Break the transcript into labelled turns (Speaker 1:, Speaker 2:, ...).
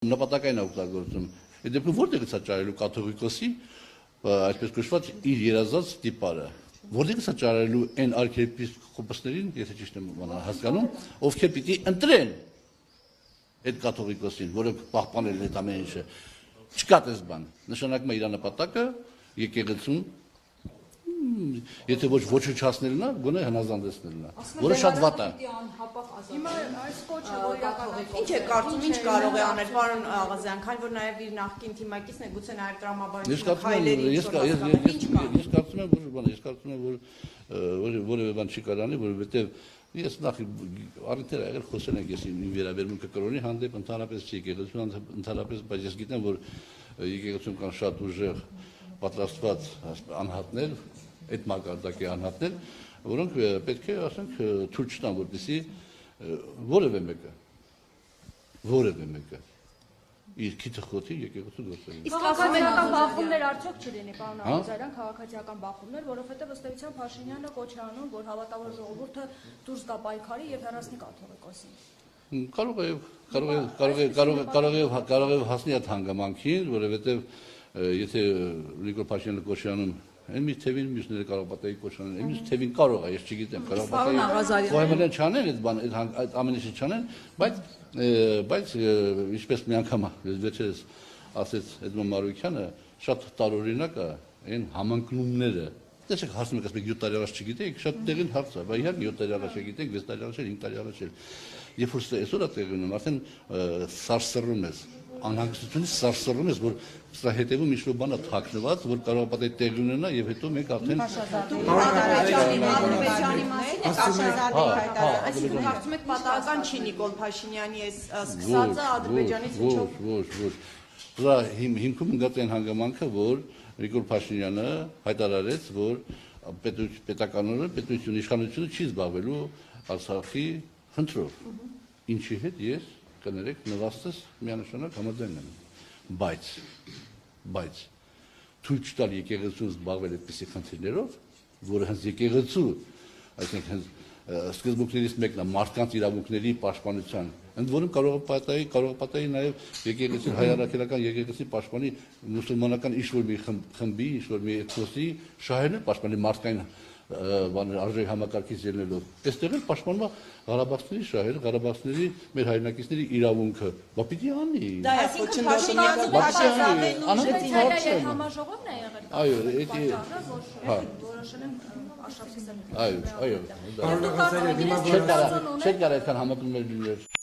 Speaker 1: Նպատակային օգտագործում։ Այդ դեպքում որտեղ է ճարելու կաթողիկոսի, այսպես կոչված իր երազած տիպարը։ Որտեղ է ճարելու այն արքեպիսկոպոսներին, եթե ճիշտ եմ հասկանում, ովքեր պիտի ընտրեն այդ կաթողիկոսին, որը պահպանել է այդ ամեն ինչը։ Չկա դες բան։ Նշանակում է իր նպատակը եկեղեցուն եթե ոչ ոչնչացնելն է, գոնե հնազանդեցնելն է, որը շատ վատ է։
Speaker 2: Հիմա այս կոչը իրականացվում
Speaker 3: Ինչ է կարծում, ինչ կարող է անել պարոն Աղազյան, քանի որ նաև իր նախկին թիմակիցն է, գուցե նաև տրամաբանություն քայլերի
Speaker 1: Ես կարծում եմ, որ որևէ բան չի կարող անել, որովհետև ես նախ առիթեր եղել խոսել ենք ես իմ վերաբերմունքը կրոնի հանդեպ ընդհանրապես չի եկեղեցու ընդհանրապես, բայց ես գիտեմ, որ եկեղեցում կան շատ ուժեղ պատրաստված անհատներ, այդ մակարդակի անհատներ, որոնք պետք է ասենք թույլ չտան, որպեսզի որևէ մեկը իր քիթը խոթի եկեղեցու գործել։
Speaker 2: Իսկ քաղաքացիական բախումներ արդյոք չլինի, պարոն Աղազարյան, քաղաքացիական բախումներ, որովհետև ըստ էության Փաշինյանը կոչ է անում, որ հավատավոր ժողովուրդը դուրս գա պայքարի եւ հեռացնի կաթողիկոսին։
Speaker 1: Կարող է հասնի այդ հանգամանքին, որովհետև եթե Նիկոլ Փաշինյանը կոչ է անում Այն մի թևին մյուսները կարող պատահի կոչանեն, այն մյուս թևին կարող է, ես չգիտեմ, կարող պատահի կոհեմենեն չանեն, այդ ամեն ինչը չանեն, բայց ինչպես մի անգամ վերջերս ասեց Էդմոն Մարուկյանը, շատ տարօրինակ է այն համընկնումները, տեսեք հարցում եք ասում 7 տարի առաջ չգիտեիք, շատ տեղին հարց է, բայց իհարկե 7 տարի առաջ չգիտեիք, 6 տարի առաջ, 5 տարի առաջ, երբ որ այսօր է տեղի ունենում, արդեն սարսռում ես անհանգստությունից սարսռում ես, որ սա հետևում ինչ-որ բան է թաքնված, որ կարող է պատահի տեղի ունենա եւ հետո մենք արդեն
Speaker 3: Այսինքն կարծում եք պատահական չի Նիկոլ Փաշինյանի այս սկսածը Ադրբեջանից ինչով։
Speaker 1: Ոչ։ Դա հիմքում ընկած այն հանգամանքը, որ Նիկոլ Փաշինյանը հայտարարեց, որ պետականորեն պետություն իշխանությունը չի զբաղվելու Արցախի խնդրով։ Ինչի հետ ես կներեք նվաստս միանշանակ համաձայն եմ, բայց թույլ չտալ եկեղեցուն զբաղվել այդպիսի խնդիրներով, որը հենց եկեղեցու, այսինքն սկզբունքներից մեկն է մարդկանց իրավունքների պաշտպանության, ընդ որում կարող է պատահի նաև եկեղեցի հայ առաքելական եկեղեցի պաշտպանի մուսուլմանական ինչ-որ մի խմբի, ինչ-որ մի էթնոսի շահերն պաշտպանի մարդկային արժեքի համակարգից ելնելով։ Այստեղ էլ պաշտպանում է Ղարաբաղցիների շահերը, Ղարաբաղցիների մեր հայրենակիցների իրավունքը։ Բա պիտի անի։
Speaker 3: Դա է
Speaker 2: Փաշինյանը համաժողովն է եղել։
Speaker 1: Այո,
Speaker 2: որոշել են Արշավսիսը։
Speaker 1: այո։ Չէ՞ կարող այդքան համակրումներ լինել։